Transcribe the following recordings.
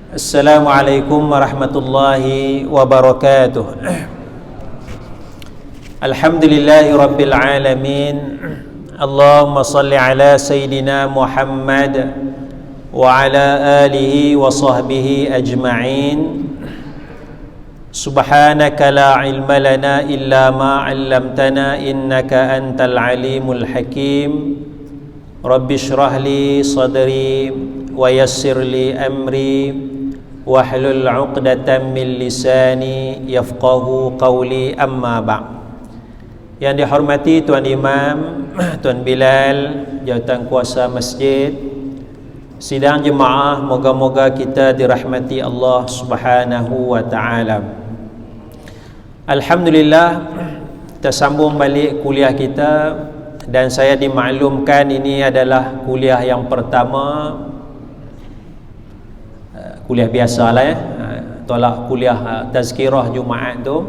Assalamualaikum warahmatullahi wabarakatuh. Alhamdulillahi rabbil alamin. Allahumma salli ala Sayyidina Muhammad wa ala alihi wa sahbihi ajma'in. Subhanaka la ilma lana illa ma 'allamtana innaka antal alimul hakim. Rabbi shrah li sadri wa yassir li amri wahlul 'uqdatam min lisani yafqahu qawli, amma ba'. Yang dihormati Tuan Imam, Tuan Bilal, jawatan kuasa masjid, sidang jemaah, moga-moga kita dirahmati Allah Subhanahu wa taala. Alhamdulillah, kita sambung balik kuliah kita, dan saya dimaklumkan ini adalah kuliah yang pertama, kuliah biasalah ya, tolak kuliah tazkirah Jumaat tu.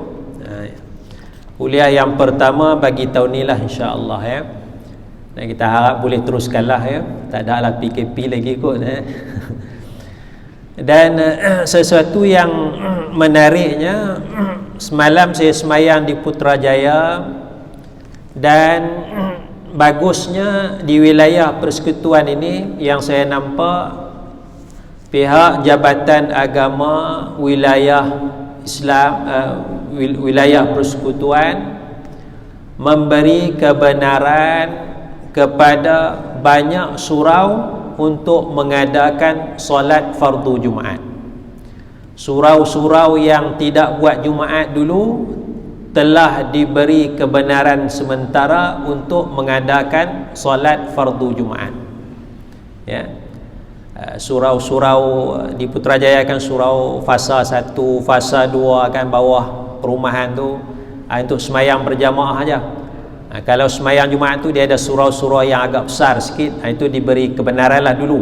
Kuliah yang pertama bagi tahun ni lah, insya-Allah ya. Dan kita harap boleh teruskanlah ya. Tak ada lah PKP lagi kot ya. Dan sesuatu yang menariknya, semalam saya semayang di Putrajaya, dan bagusnya di wilayah persekutuan ini yang saya nampak, pihak Jabatan Agama wilayah Islam, wilayah persekutuan memberi kebenaran kepada banyak surau untuk mengadakan solat fardu Jumaat. Surau-surau yang tidak buat Jumaat dulu telah diberi kebenaran sementara untuk mengadakan solat fardu Jumaat ya. Surau-surau di Putrajaya kan, surau fasa 1, fasa 2 kan, bawah perumahan tu, untuk semayang berjamaah aja. Kalau semayang Jumaat tu dia ada surau-surau yang agak besar sikit, itu diberi kebenaran lah dulu.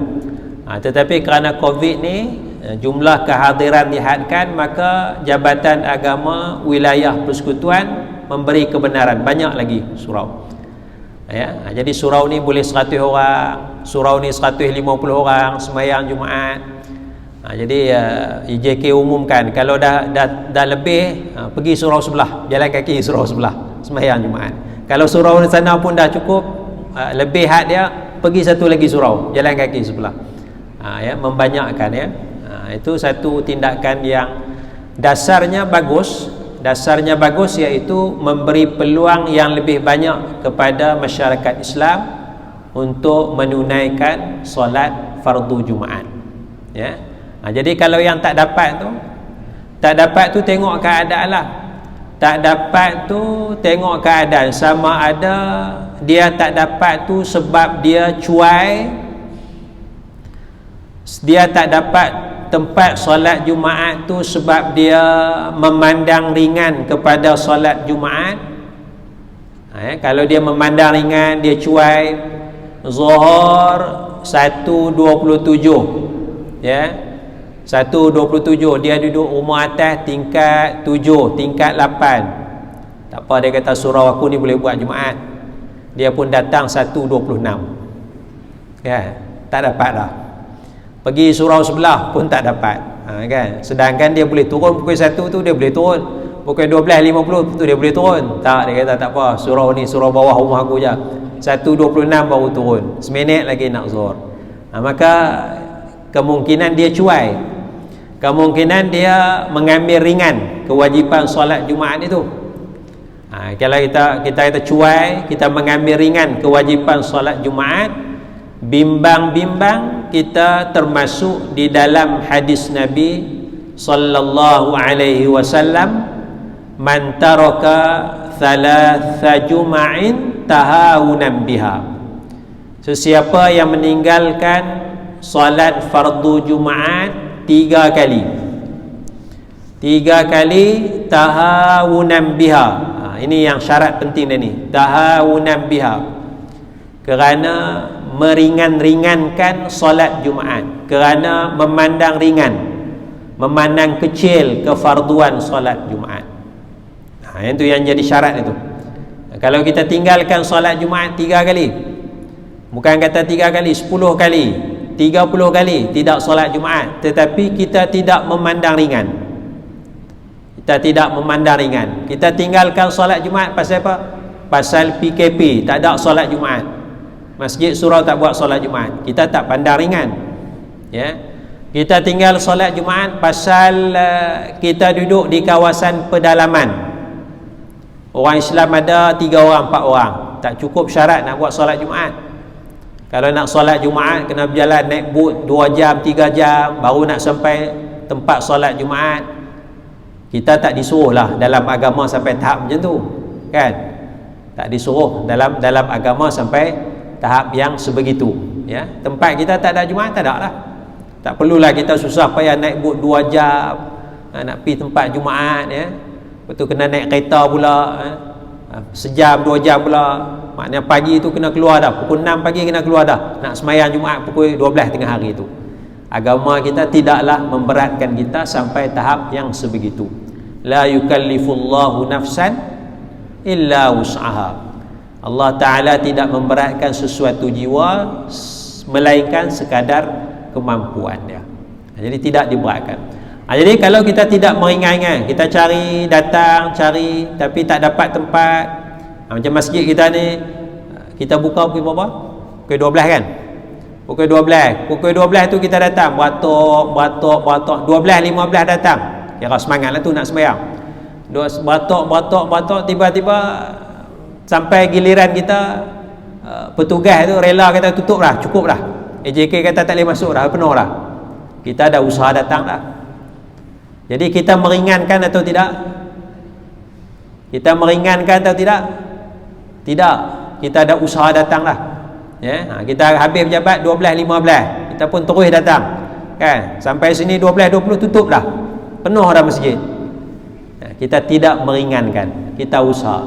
Tetapi kerana Covid ni, jumlah kehadiran dihadkan, maka Jabatan Agama wilayah persekutuan memberi kebenaran banyak lagi surau ya. Jadi surau ni boleh 100 orang, surau ni 150 orang semayang Jumaat. Jadi IJK umumkan kalau dah lebih, pergi surau sebelah, jalan kaki surau sebelah semayang Jumaat. Kalau surau di sana pun dah cukup, lebih had dia, pergi satu lagi surau, jalan kaki sebelah ya, membanyakkan ya. Itu satu tindakan yang dasarnya bagus, iaitu memberi peluang yang lebih banyak kepada masyarakat Islam untuk menunaikan solat fardu Jumaat ya. Jadi kalau yang tak dapat tu tengok keadaan lah. Tak dapat tu tengok keadaan, sama ada dia tak dapat tu sebab dia cuai, dia tak dapat tempat solat Jumaat tu sebab dia memandang ringan kepada solat Jumaat. Kalau dia memandang ringan, dia cuai, Zuhur 1.27 ya, 1.27, dia duduk rumah atas tingkat 7, tingkat 8. Tak apa, dia kata surau aku ni boleh buat Jumaat. Dia pun datang 1.26 ya, tak dapat dah. Pergi surau sebelah pun tak dapat kan. Sedangkan dia boleh turun pukul 1 tu, dia boleh turun pukul 12.50 tu, dia boleh turun. Tak, dia kata tak apa, surau ni surau bawah rumah aku je, 1.26 baru turun, seminit lagi nak zuhur. Maka kemungkinan dia cuai, kemungkinan dia mengambil ringan kewajipan solat Jumaat itu. Kalau kita kata cuai, kita mengambil ringan kewajipan solat Jumaat, bimbang-bimbang kita termasuk di dalam hadis Nabi sallallahu alaihi wasallam, man taraka thalatha juma'in tahawunan biha. Sesiapa yang meninggalkan solat fardu Jumaat 3 kali tahawunan biha. Ini yang syarat penting dah ni, tahawunan biha, kerana meringan-ringankan solat Jumaat, kerana memandang ringan, memandang kecil kefarduan solat Jumaat. Itu yang jadi syarat itu. Kalau kita tinggalkan solat Jumaat 3 kali, bukan kata 3 kali, 10 kali, 30 kali tidak solat Jumaat, tetapi kita tidak memandang ringan. Kita tidak memandang ringan. Kita tinggalkan solat Jumaat pasal apa? Pasal PKP, tak ada solat Jumaat. Masjid surau tak buat solat Jumaat. Kita tak pandang ringan. Ya. Kita tinggal solat Jumaat pasal kita duduk di kawasan pedalaman. Orang Islam ada 3 orang, 4 orang. Tak cukup syarat nak buat solat Jumaat. Kalau nak solat Jumaat kena berjalan naik bot 2 jam, 3 jam baru nak sampai tempat solat Jumaat. Kita tak disuruh lah dalam agama sampai tahap macam tu, kan? Tak disuruh dalam agama sampai tahap yang sebegitu, ya. Tempat kita tak ada Jumaat, tak ada lah. Tak perlulah kita susah payah naik bot 2 jam nak pergi tempat Jumaat, ya. Lepas tu kena naik kereta pula, sejam 2 jam pula. Maknanya pagi tu kena keluar dah, pukul 6 pagi kena keluar dah, nak sembahyang Jumaat pukul 12 tengah hari tu. Agama kita tidaklah memberatkan kita sampai tahap yang sebegitu. La yukallifullahu nafsan illa wus'aha. Allah Ta'ala tidak memberatkan sesuatu jiwa melainkan sekadar kemampuan dia. Jadi tidak diberatkan. Jadi kalau kita tidak meringan-ringan, kita cari tapi tak dapat tempat. Macam masjid kita ni, kita buka pukul berapa? Pukul 12 kan? Pukul 12 tu kita datang, beratok 12.15 datang. Kira semangat lah tu nak sembahyang. Beratok tiba-tiba sampai giliran kita, petugas tu rela kata tutup dah, cukup dah. AJK kata tak boleh masuk dah, penuh dah. Kita ada usaha datang dah. Jadi kita meringankan atau tidak? Kita meringankan atau tidak? Tidak. Kita ada usaha datang dah, ya. Kita habis pejabat 12.15, kita pun terus datang, kan? Sampai sini 12.20 tutup dah, penuh dah masjid. Kita tidak meringankan, kita usaha.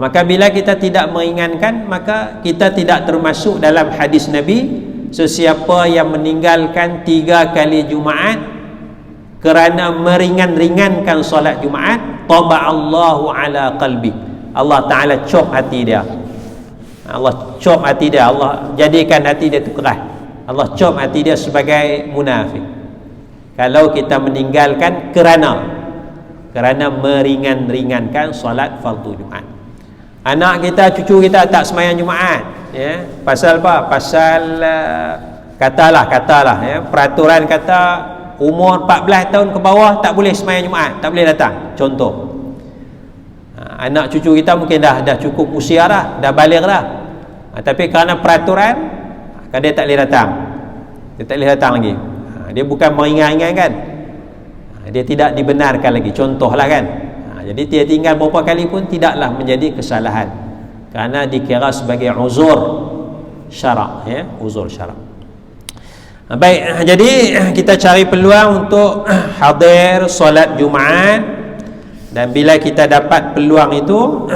Maka bila kita tidak meringankan, maka kita tidak termasuk dalam hadis Nabi, sesiapa yang meninggalkan 3 kali Jumaat kerana meringan-ringankan solat Jumaat, taba'allahu ala qalbi, Allah Ta'ala cop hati dia. Allah cop hati dia, Allah jadikan hati dia tu keras. Allah cop hati dia sebagai munafik kalau kita meninggalkan kerana meringan-ringankan solat fardu Jumaat. Anak kita, cucu kita tak sembahyang Jumaat, ya. Pasal apa? Pasal katalah ya, peraturan kata umur 14 tahun ke bawah tak boleh sembahyang Jumaat, tak boleh datang. Contoh, anak cucu kita mungkin dah cukup usia dah balik dah, tapi kerana peraturan dia tak boleh datang. Dia tak boleh datang lagi. Dia bukan meringan-ringankan, dia tidak dibenarkan lagi. Contohlah kan. Jadi dia tinggal berapa kali pun tidaklah menjadi kesalahan, kerana dikira sebagai uzur syarak, ya, uzur syarak. Baik, jadi kita cari peluang untuk hadir solat Jumaat, dan bila kita dapat peluang itu,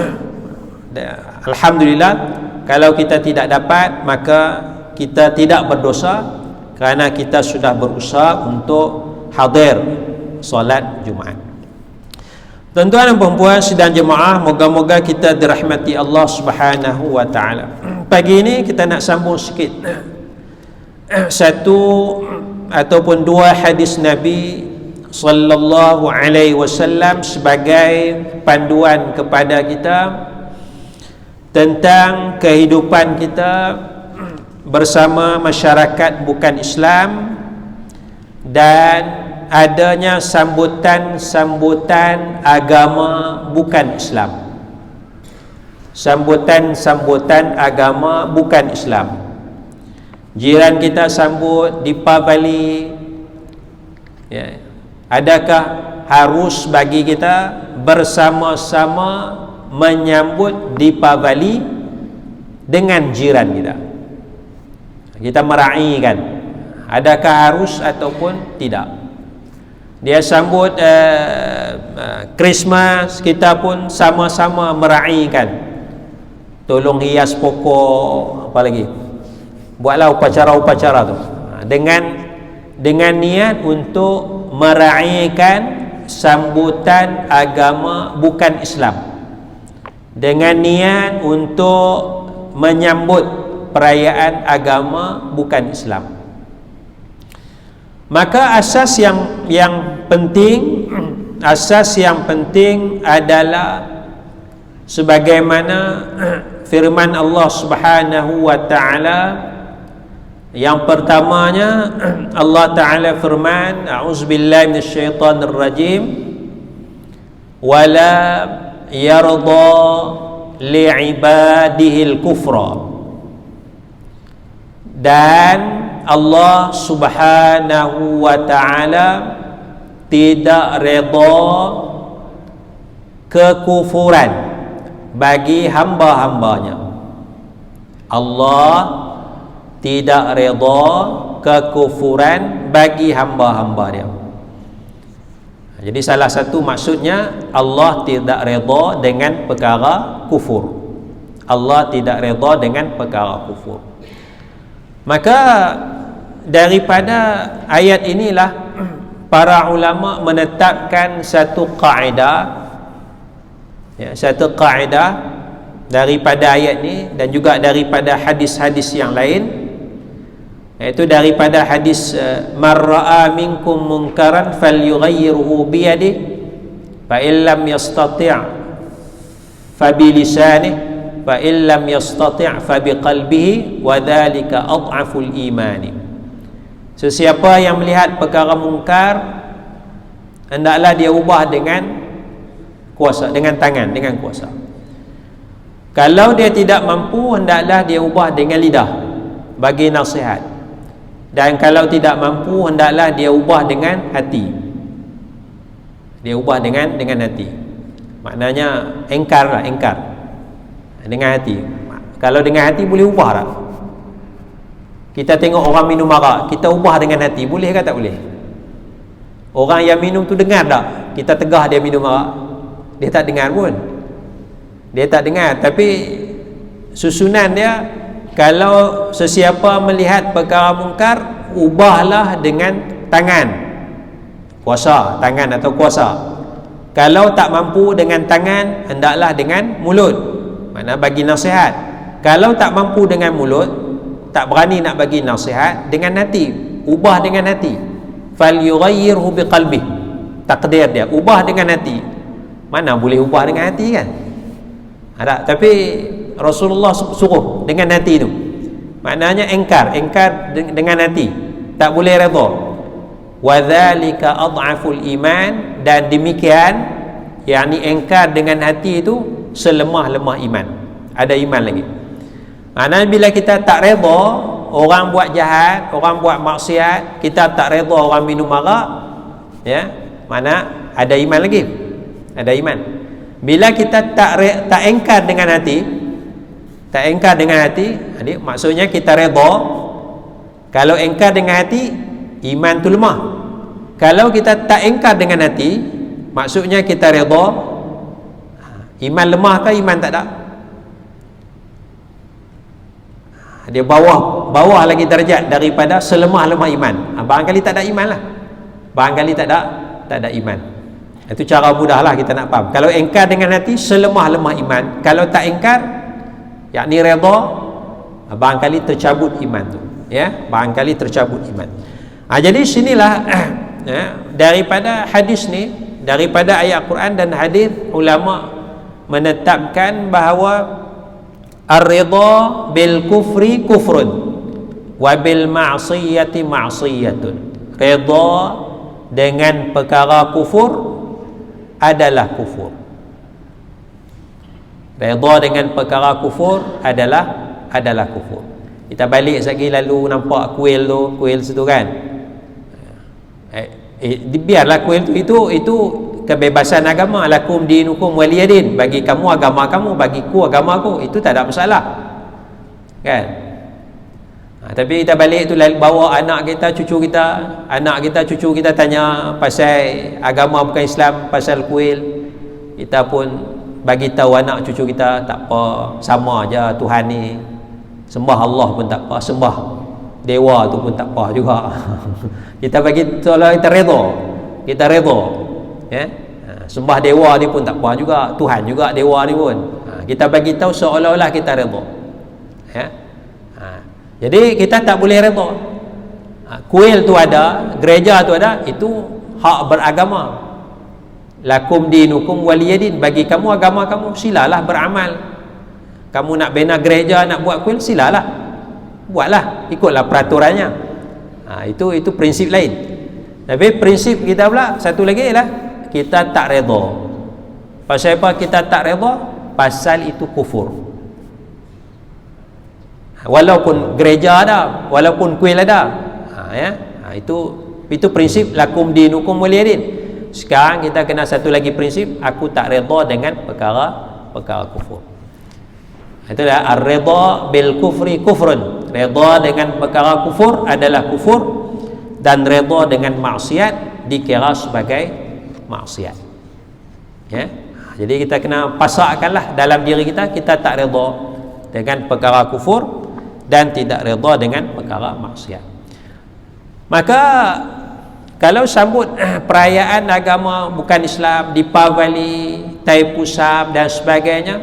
alhamdulillah. Kalau kita tidak dapat, maka kita tidak berdosa, kerana kita sudah berusaha untuk hadir solat Jumaat. Tuan-tuan dan puan-puan sidang jemaah, moga-moga kita dirahmati Allah Subhanahu wa taala. Pagi ini kita nak sambung sikit satu ataupun 2 hadis Nabi sallallahu alaihi wasallam sebagai panduan kepada kita tentang kehidupan kita bersama masyarakat bukan Islam, dan adanya sambutan agama bukan Islam. Sambutan agama bukan Islam. Jiran kita sambut Deepavali, ya. Adakah harus bagi kita bersama-sama menyambut Deepavali dengan jiran kita? Kita meraihkan, adakah harus ataupun tidak? Dia sambut Christmas, kita pun sama-sama meraihkan. Tolong hias pokok, apa lagi, buatlah upacara-upacara tu dengan niat untuk meraihkan sambutan agama bukan Islam, dengan niat untuk menyambut perayaan agama bukan Islam. Maka asas yang penting adalah sebagaimana firman Allah Subhanahu wa taala. Yang pertamanya Allah taala firman, a'udzubillahi minasyaitonir rajim, wala yarda li'ibadihil kufra. Dan Allah Subhanahu wa taala tidak redha kekufuran bagi hamba-hambanya. Allah tidak redha kekufuran bagi hamba-hamba dia. Jadi salah satu maksudnya Allah tidak redha dengan perkara kufur. Allah tidak redha dengan perkara kufur. Maka daripada ayat inilah para ulama menetapkan satu kaedah, satu kaedah daripada ayat ini dan juga daripada hadis-hadis yang lain, iaitu daripada hadis man ra'a minkum munkaran falyughayyirhu biyadihi fa illam yastati' fa bilisanihi fa illam yastati' fa biqalbihi wa dhalika adhaful imani. Sesiapa yang melihat perkara mungkar, hendaklah dia ubah dengan kuasa, dengan tangan, dengan kuasa. Kalau dia tidak mampu, hendaklah dia ubah dengan lidah bagi nasihat. Dan kalau tidak mampu, hendaklah dia ubah dengan hati. Dia ubah dengan hati. Maknanya engkar dengan hati. Kalau dengan hati boleh ubah tak? Kita tengok orang minum arak, kita ubah dengan hati, boleh ke tak boleh? Orang yang minum tu dengar tak? Kita tegah dia minum arak, dia tak dengar pun. Dia tak dengar. Tapi susunan dia, kalau sesiapa melihat perkara mungkar, ubahlah dengan tangan, kuasa, tangan atau kuasa. Kalau tak mampu dengan tangan, hendaklah dengan mulut, mana bagi nasihat. Kalau tak mampu dengan mulut, tak berani nak bagi nasihat, dengan hati, ubah dengan hati. Falyughayyirhu biqalbih, takdir dia ubah dengan hati. Mana boleh ubah dengan hati kan? Ada, tapi Rasulullah suruh dengan hati tu. Maknanya engkar dengan hati, tak boleh redha. Wa dzalika adhaful iman, dan demikian, yakni engkar dengan hati itu selemah-lemah iman. Ada iman lagi. Maknanya bila kita tak redha orang buat jahat, orang buat maksiat, kita tak redha orang minum arak, ya, mana ada iman lagi. Ada iman. Bila kita tak engkar dengan hati, tak engkar dengan hati, jadi maksudnya kita redha. Kalau engkar dengan hati, iman tu lemah. Kalau kita tak engkar dengan hati, maksudnya kita redha. Iman lemah ke iman tak ada? Dia bawah lagi darjat daripada selemah-lemah iman. Barangkali tak ada iman lah. Barangkali tak ada iman. Itu cara mudahlah kita nak faham. Kalau engkar dengan hati, selemah-lemah iman. Kalau tak engkar, yakni redha, barangkali tercabut iman tu, ya, barangkali tercabut iman. Jadi sinilah daripada hadis ni, daripada ayat Quran dan hadis, ulama menetapkan bahawa ar-ridha bil kufri kufrun wa bil ma'siyati ma'siyatun. Redha dengan perkara kufur adalah kufur. Redha dengan perkara kufur adalah kufur. Kita balik sekali lalu nampak kuil situ kan. Biarlah kuil itu kebebasan agama. Lakum dinukum waliyadin. Bagi kamu agama kamu, bagiku agama aku. Itu tak ada masalah, kan? Tapi kita balik tu bawa anak kita, cucu kita tanya pasal agama bukan Islam, pasal kuil. Kita pun bagi tahu anak cucu kita, tak apa, sama aja Tuhan ni. Sembah Allah pun tak apa, sembah dewa tu pun tak apa juga. Kita bagi tolong, kita redha, ya. Sembah dewa ni pun tak apa juga, Tuhan juga dewa ni pun. Kita bagi tahu seolah-olah kita redha, ya. Jadi kita tak boleh redha. Kuil tu ada, gereja tu ada, itu hak beragama. Lakum dinukum waliyadin, bagi kamu agama kamu, silalah beramal. Kamu nak bina gereja, nak buat kuil, silalah, buatlah, ikutlah peraturannya. Itu prinsip lain. Tapi prinsip kita pula satu lagi ialah kita tak redha. Pasal apa kita tak redha? Pasal itu kufur. Walaupun gereja ada, walaupun kuil ada, itu prinsip lakum dinukum waliyadin. Sekarang kita kena satu lagi prinsip, aku tak redha dengan perkara kufur. Itulah ar-ridha bil kufri kufrun. Redha dengan perkara kufur adalah kufur, dan redha dengan maksiat dikira sebagai maksiat. Ya. Jadi kita kena pasakkanlah dalam diri kita, kita tak redha dengan perkara kufur dan tidak redha dengan perkara maksiat. Maka kalau sambut perayaan agama bukan Islam, Deepavali, Taipusam dan sebagainya,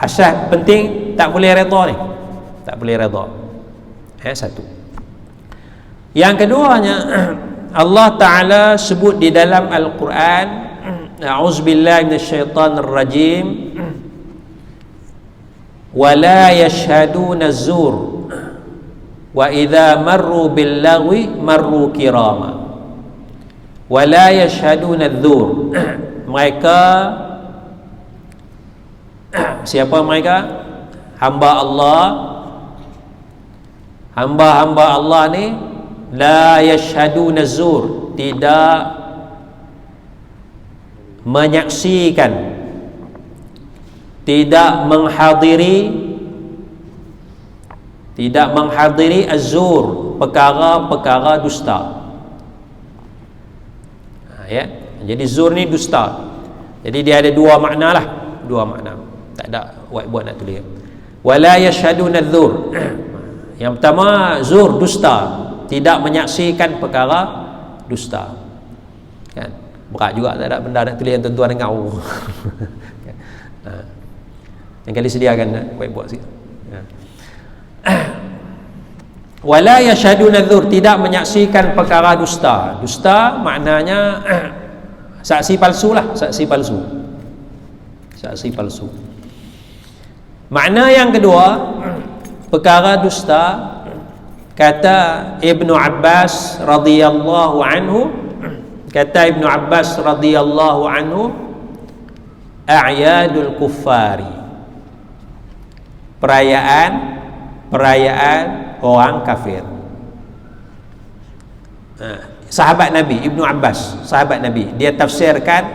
asas penting tak boleh redha ni. Tak boleh redha. Satu. Yang keduanya, Allah Ta'ala sebut di dalam Al-Quran, a'udzubillahi minasyaitanir rajim, wala yashhaduna az-zur wa idza marru bil lagwi marru kirama wala yashhaduna adh-dhur. Mereka, siapa mereka? Hamba-hamba Allah ni la yashhaduna az-zur, tidak menyaksikan, tidak menghadiri az-zur, perkara-perkara dusta. Ya. Jadi zur ni dusta. Jadi dia ada dua makna lah, dua makna. Tak ada whiteboard nak tulis. Wala yashhaduna az-zur. Yang pertama, zur dusta, tidak menyaksikan perkara dusta. Kan? Berat juga tak ada benda nak tulis yang tuan-tuan dengar. Yang kali sediakan whiteboard sikit. Wala yashhaduna dzur, tidak menyaksikan perkara dusta. Dusta maknanya saksi palsu lah, saksi palsu. Makna yang kedua, perkara dusta, kata Ibnu Abbas radhiyallahu anhu, a'yadul kuffari, perayaan orang kafir. Sahabat Nabi, Ibnu Abbas, sahabat Nabi, dia tafsirkan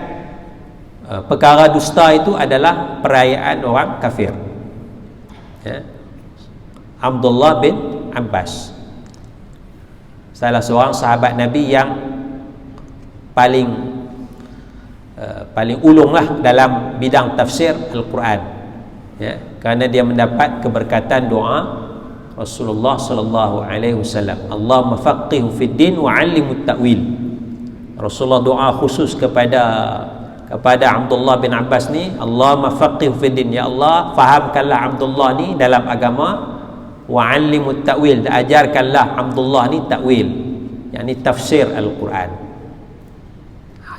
perkara dusta itu adalah perayaan orang kafir. Abdullah bin Abbas, salah seorang sahabat Nabi yang paling ulung lah dalam bidang tafsir Al-Quran, kerana dia mendapat keberkatan doa Rasulullah sallallahu alaihi wasallam, Allahumma faqihhu fid din wa 'allimhu ta'wil. Rasulullah doa khusus kepada Abdullah bin Abbas ni, Allahumma faqihhu fid din, ya Allah fahamkanlah Abdullah ni dalam agama, wa 'allimhu ta'wil, ajarkanlah Abdullah ni ta'wil, yakni tafsir Al-Quran.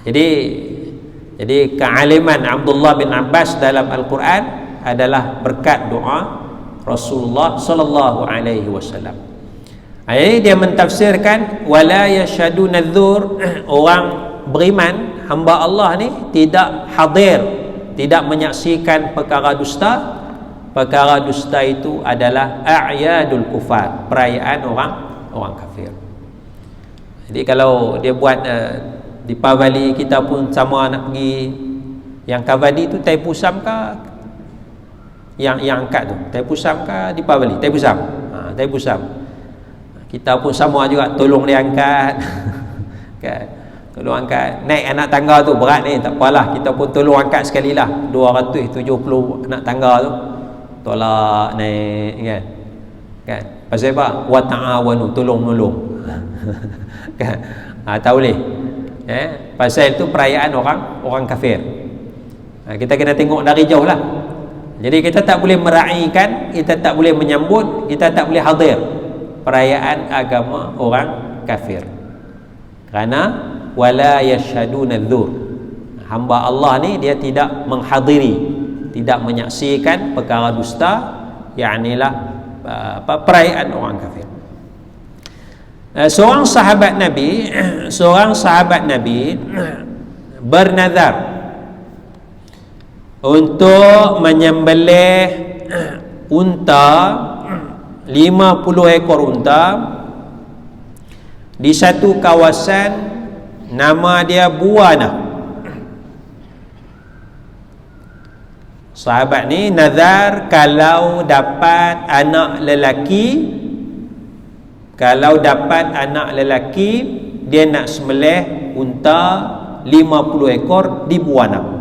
Jadi kealiman Abdullah bin Abbas dalam Al-Quran adalah berkat doa Rasulullah sallallahu alaihi wasallam. Ayat dia mentafsirkan wala yashhaduna dzur, orang beriman, hamba Allah ni tidak hadir, tidak menyaksikan perkara dusta. Perkara dusta itu adalah a'yadul kufar, perayaan orang kafir. Jadi kalau dia buat Deepavali, kita pun sama nak pergi. Yang Kavadi tu Taipusam ke, yang angkat tu Taipusam ke Deepavali? Taipusam. Kita pun sama juga, tolong dia angkat. Kan? Tolong angkat. Naik anak tangga tu berat ni, tak apalah, kita pun tolong angkat sekali lah. 270 anak tangga tu tolak naik, kan? Pasal apa? Wa ta'awanu, tolong-menolong. Kan? Tak boleh. Pasal itu perayaan orang kafir. Kita kena tengok dari jauh lah. Jadi kita tak boleh meraihkan, kita tak boleh menyambut, kita tak boleh hadir perayaan agama orang kafir. Kerana wala yashhaduna dzur, hamba Allah ni dia tidak menghadiri, tidak menyaksikan perkara dusta, yaknilah perayaan orang kafir. Seorang sahabat Nabi bernazar untuk menyembelih unta, 50 ekor unta di satu kawasan nama dia Buana. Sahabat ni nazar kalau dapat anak lelaki, dia nak sembelih unta 50 ekor di Buana.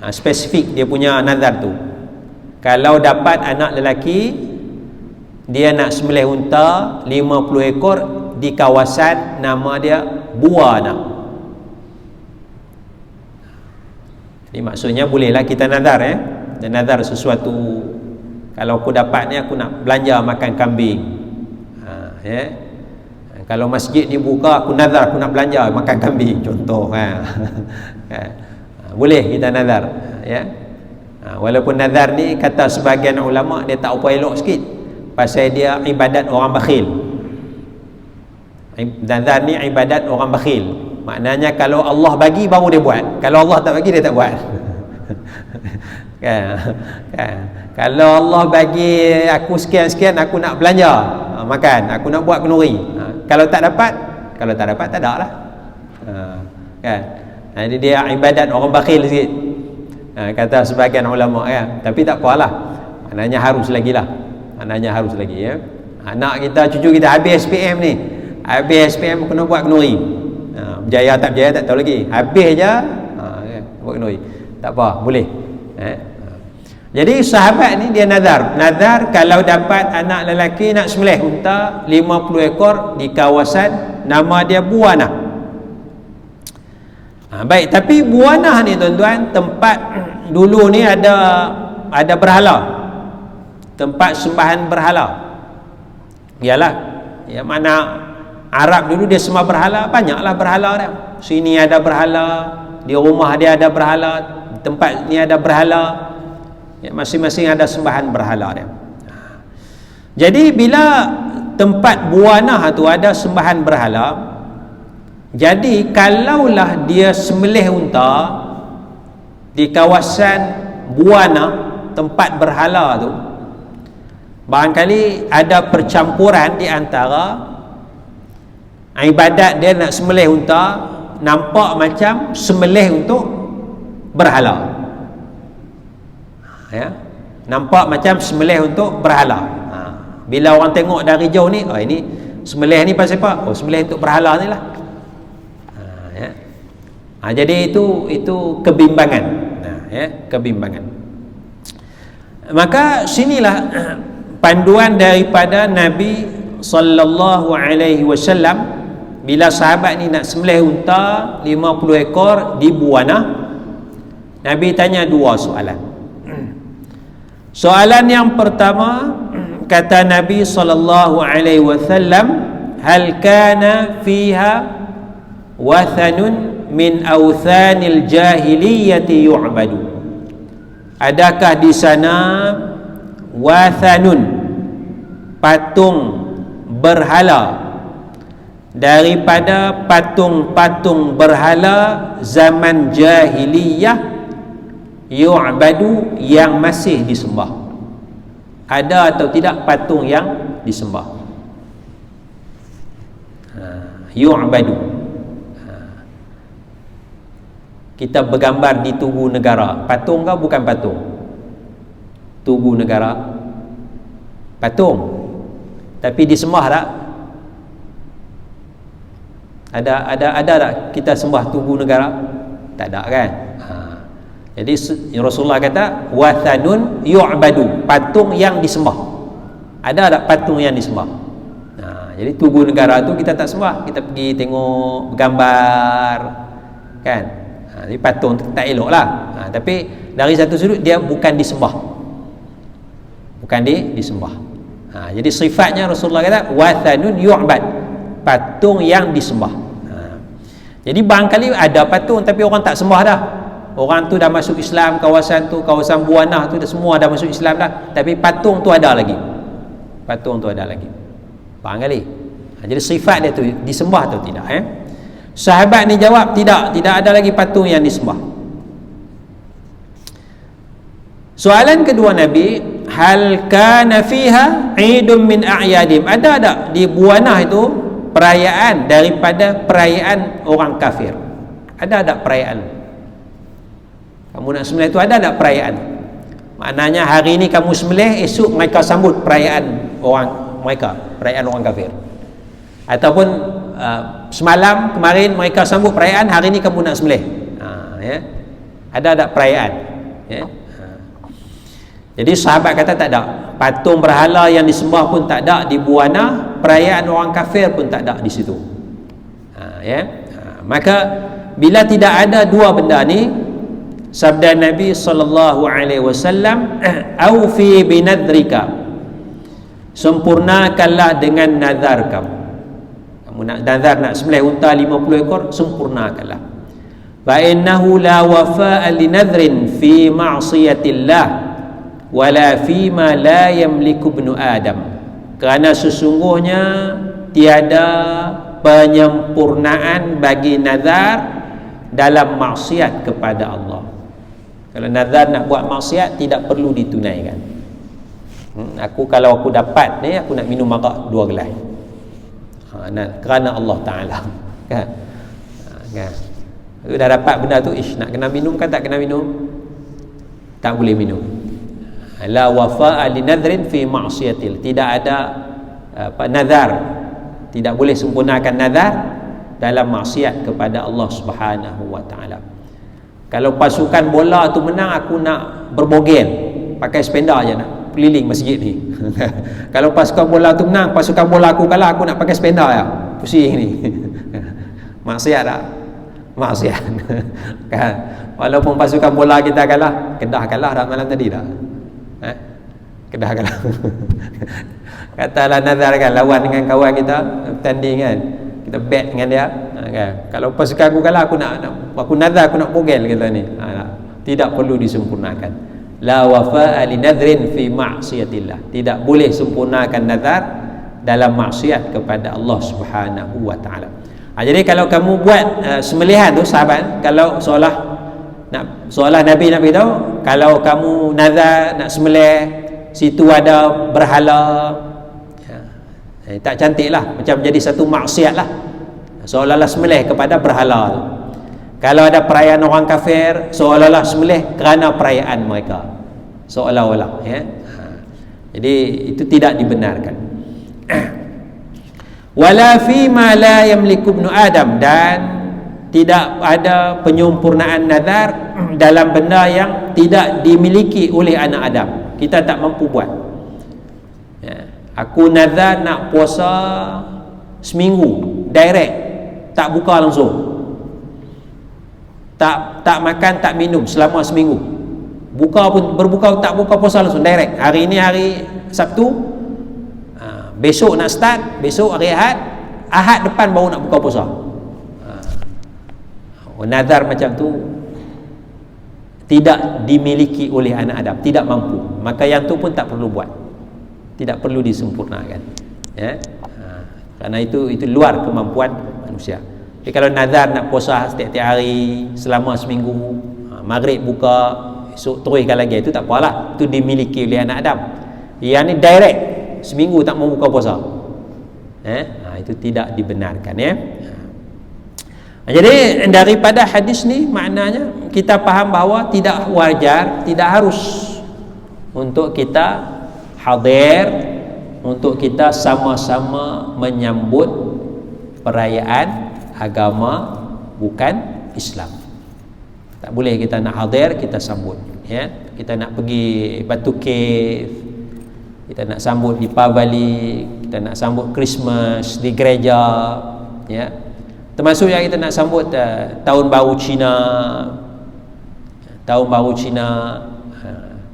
Spesifik dia punya nazar tu. Kalau dapat anak lelaki, dia nak sembelih unta 50 ekor di kawasan nama dia Buana. Jadi maksudnya bolehlah kita nazar, dan nazar sesuatu. Kalau aku dapat ni, aku nak belanja makan kambing. Kalau masjid dibuka, aku nazar aku nak belanja makan kambing, contoh. Boleh kita nazar, walaupun nazar ni kata sebahagian ulama dia tak apa elok sikit, pasal dia ibadat orang bakhil. Nazar ni ibadat orang bakhil. Maknanya kalau Allah bagi baru dia buat, kalau Allah tak bagi dia tak buat. Kalau Allah bagi aku sekian-sekian, aku nak belanja makan, aku nak buat kenduri. Kalau tak dapat tak ada lah. Jadi dia ibadat orang bakhil sikit, kata sebahagian ulama, tapi tak apalah, maknanya harus lagi lah. Anak kita, cucu kita habis SPM ni, kena buat kenduri. Berjaya tak berjaya tak tahu lagi, habis je buat kenduri. Tak apa, boleh. Jadi sahabat ni dia nazar kalau dapat anak lelaki nak sembelih unta 50 ekor di kawasan nama dia Buana. Baik, tapi Buana ni tuan-tuan, tempat dulu ni ada berhala, tempat sembahan berhala. Ialah, mana Arab dulu dia sembah berhala, banyaklah berhala dia. Sini ada berhala, di rumah dia ada berhala, tempat ni ada berhala, masing-masing ada sembahan berhala dia. Jadi bila tempat Buana tu ada sembahan berhala, jadi kalaulah dia sembelih unta di kawasan Buana, tempat berhala tu, barangkali ada percampuran di antara ibadat dia nak sembelih unta, nampak macam sembelih untuk berhala. Nampak macam sembelih untuk berhala. Bila orang tengok dari jauh ni, ini sembelih ni pasal apa? Sembelih untuk berhala ni lah. Jadi itu kebimbangan. Kebimbangan. Maka sinilah panduan daripada Nabi sallallahu alaihi wasallam. Bila sahabat ni nak sembelih unta 50 ekor di Buana, Nabi tanya dua soalan. Soalan yang pertama, kata Nabi sallallahu alaihi wasallam, hal kana fiha wathanun min awthanil jahiliyati yu'badu? Adakah di sana wathanun, patung berhala, daripada patung-patung berhala zaman jahiliyah, yu'badu, yang masih disembah? Ada atau tidak patung yang disembah? Yu'badu. Kita bergambar di Tugu Negara, patung ke bukan patung? Tugu Negara patung, tapi disembah tak? Ada tak kita sembah Tugu Negara? Tak ada kan? Jadi Rasulullah kata wathanun yu'badu, patung yang disembah. Ada tak patung yang disembah? Jadi Tugu Negara tu kita tak sembah, kita pergi tengok gambar kan. Jadi patung tu tak elok lah. Tapi dari satu sudut dia bukan disembah, bukan disembah. Jadi sifatnya Rasulullah kata wathanun yu'bad, patung yang disembah. Jadi barangkali ada patung tapi orang tak sembah dah. Orang tu dah masuk Islam, kawasan tu, kawasan Buanah tu dah semua dah masuk Islam dah, tapi patung tu ada lagi. Patung tu ada lagi. Barangkali. Jadi sifat dia tu disembah atau tidak, Sahabat ni jawab tidak ada lagi patung yang disembah. Soalan kedua Nabi, hal kana fiha 'idun min a'yadim, ada tak di Buanah itu perayaan daripada perayaan orang kafir? Ada tak perayaan? Kamu nak sembelih itu ada tak perayaan? Maknanya hari ni kamu sembelih, esok mereka sambut perayaan orang mereka, perayaan orang kafir. Ataupun semalam kemarin mereka sambut perayaan, hari ni kamu nak sembelih. Ada tak perayaan? Jadi sahabat kata tak ada. Patung berhala yang disembah pun tak ada di Buanah, perayaan orang kafir pun tak ada di situ. Maka bila tidak ada dua benda ni, sabda Nabi sallallahu alaihi wasallam, aufi binadrika, sempurnakanlah dengan nazar kamu. Kamu nak nazar nak sembelih unta 50 ekor, sempurnakanlah. Fa innahu la wafa'a li nadhrin fi ma'siyatillah wala fima la yamliku ibnu Adam, kerana sesungguhnya tiada penyempurnaan bagi nazar dalam maksiat kepada Allah. Kalau nazar nak buat maksiat tidak perlu ditunaikan. Kalau aku dapat ni, aku nak minum arak 2 gelas, kerana Allah Ta'ala, kan? Aku dah dapat benda tu, nak kena minum kan tak kena minum? Tak boleh minum. La wafa'a li nadhrin fi ma'siyatil, tidak ada nazar, tidak boleh sempurnakan nazar dalam maksiat kepada Allah Subhanahu wa taala. Kalau pasukan bola tu menang, aku nak berbogel, pakai sepeda aja nak keliling masjid ni. Kalau pasukan bola tu menang, pasukan bola aku kalah, aku nak pakai sepeda ya, pusing ni. Maksiat tak? Maksiat. Kan? Walaupun pasukan bola kita kalah, Kedah kalah dah malam tadi dah. Kedah kalah. Katalah nazar kan, lawan dengan kawan kita bertanding kan, kita bet dengan dia, kan? Kalau pasukan aku kalah, aku nazar aku nak bogel kita ni. Tidak perlu disempurnakan. La wafa'a li nadhrin fi ma'siyatillah, tidak boleh sempurnakan nazar dalam maksiat kepada Allah Subhanahu wa taala. Jadi kalau kamu buat sembelihan tu sahabat, kalau seolah Nabi nak beritahu, kalau kamu nazar nak sembelih, situ ada berhala, tak cantik lah, macam jadi satu maksiat lah, seolah-olah sembelih kepada berhala tu. Kalau ada perayaan orang kafir, seolah-olah sembelih kerana perayaan mereka, seolah-olah, jadi itu tidak dibenarkan. Wala fi ma la yamliku ibnu Adam, dan tidak ada penyempurnaan nazar dalam benda yang tidak dimiliki oleh anak Adam. Kita tak mampu buat. Aku nazar nak puasa seminggu direct, tak buka langsung, tak makan tak minum selama seminggu, berbuka tak buka puasa langsung direct. Hari ini hari Sabtu, besok nak start, besok hari Ahad depan baru nak buka puasa. Nazar macam tu tidak dimiliki oleh anak Adam, tidak mampu, maka yang tu pun tak perlu buat, tidak perlu disempurnakan, kerana itu luar kemampuan manusia. Jadi kalau nazar nak puasa setiap hari selama seminggu, maghrib buka, esok teruskan lagi, itu tak apalah, itu dimiliki oleh anak Adam. Yang ni direct seminggu tak mau buka puasa, itu tidak dibenarkan, Jadi daripada hadis ni maknanya kita faham bahawa tidak wajar, tidak harus untuk kita hadir, untuk kita sama-sama menyambut perayaan agama bukan Islam. Tak boleh kita nak hadir kita sambut, kita nak pergi Batu Cave, kita nak sambut Deepavali, kita nak sambut Christmas di gereja, termasuk yang kita nak sambut tahun baru Cina.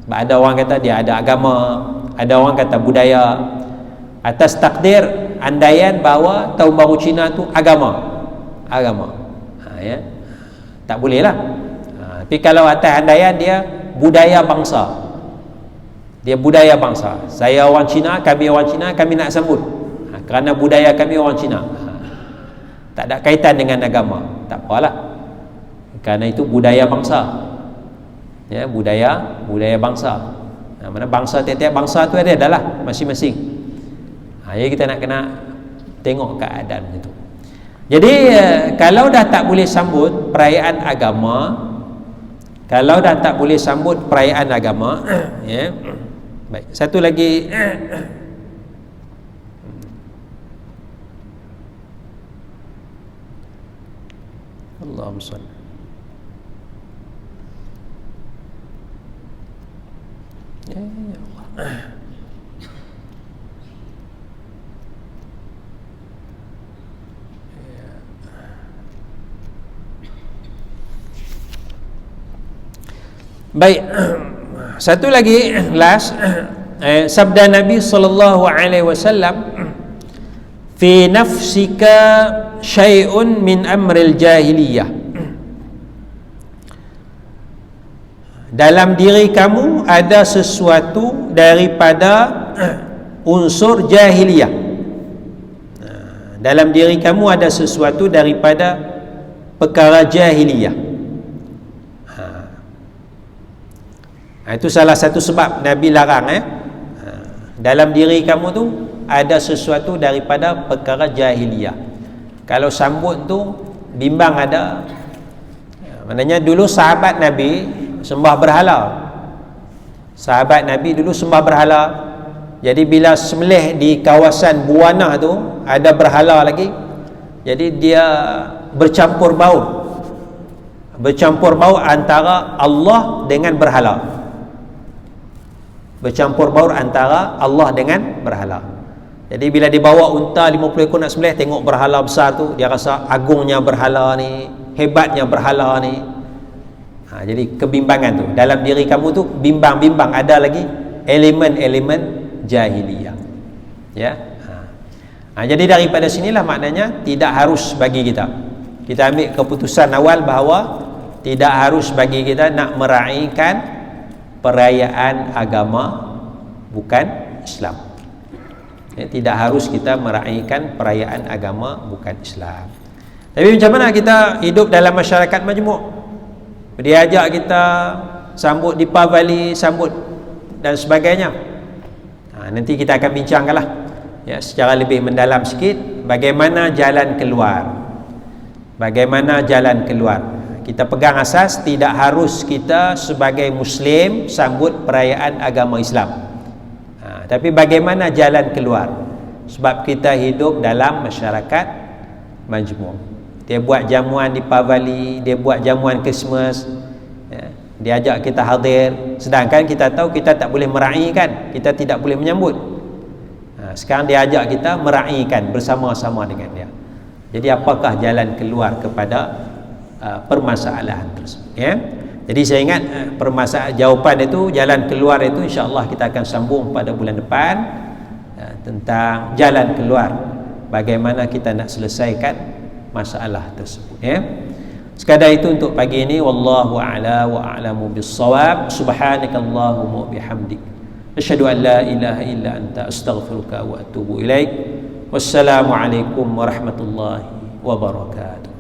Sebab ada orang kata dia ada agama, ada orang kata budaya. atas takdir andaian bahawa tahun baru Cina tu agama, ya, tak boleh lah. Tapi kalau atas andaian dia budaya bangsa, saya orang Cina, kami orang Cina, kami nak sambut kerana budaya kami orang Cina, tak ada kaitan dengan agama, tak apalah, kerana itu budaya bangsa, ya, budaya bangsa. Mana bangsa, tiap-tiap bangsa tu ada adalah masing-masing. Jadi kita nak kena tengok keadaan itu. Jadi kalau dah tak boleh sambut perayaan agama, ya. Baik, satu lagi. Allahumma shalli. Ya Allah. Baik, satu lagi last, sabda Nabi sallallahu alaihi wasallam, fi nafsika syai'un min amril jahiliyah, dalam diri kamu ada sesuatu daripada unsur jahiliyah. Dalam diri kamu ada sesuatu daripada perkara jahiliyah. Itu salah satu sebab Nabi larang, dalam diri kamu tu ada sesuatu daripada perkara jahiliyah. Kalau sambut tu bimbang ada, maknanya dulu sahabat Nabi sembah berhala. Sahabat Nabi dulu sembah berhala. Jadi bila sembelih di kawasan Buana tu ada berhala lagi, jadi dia bercampur baur antara Allah dengan berhala. Bercampur baur antara Allah dengan berhala. Jadi bila dibawa unta 50 ekor nak sembelih, tengok berhala besar tu, dia rasa agungnya berhala ni, hebatnya berhala ni. Jadi kebimbangan tu dalam diri kamu tu bimbang ada lagi elemen-elemen jahiliyah, ya. Jadi daripada sinilah maknanya tidak harus bagi kita ambil keputusan awal bahawa tidak harus bagi kita nak meraihkan perayaan agama bukan Islam, ya, tidak harus kita meraihkan perayaan agama bukan Islam. Tapi macam mana kita hidup dalam masyarakat majmuk? Dia ajak kita sambut Deepavali, sambut dan sebagainya. Nanti kita akan bincangkanlah, ya, secara lebih mendalam sikit bagaimana jalan keluar. Kita pegang asas tidak harus kita sebagai Muslim sambut perayaan agama Islam, tapi bagaimana jalan keluar, sebab kita hidup dalam masyarakat majmuk. Dia buat jamuan Deepavali, dia buat jamuan Christmas, ya, dia ajak kita hadir, sedangkan kita tahu kita tak boleh meraihkan, kita tidak boleh menyambut. Sekarang dia ajak kita meraihkan bersama-sama dengan dia. Jadi apakah jalan keluar kepada permasalahan tersebut, ya? Jadi saya ingat jawapan itu, jalan keluar itu, insya-Allah kita akan sambung pada bulan depan, tentang jalan keluar, bagaimana kita nak selesaikan masalah tersebut, ya. Sekadar itu untuk pagi ini. Wallahu a'la wa a'lamu bis-shawab. Subhanakallahumma wa bihamdik, asyhadu an la ilaha illa anta, astaghfiruka wa atubu ilaik. Wassalamu alaikum warahmatullahi wabarakatuh.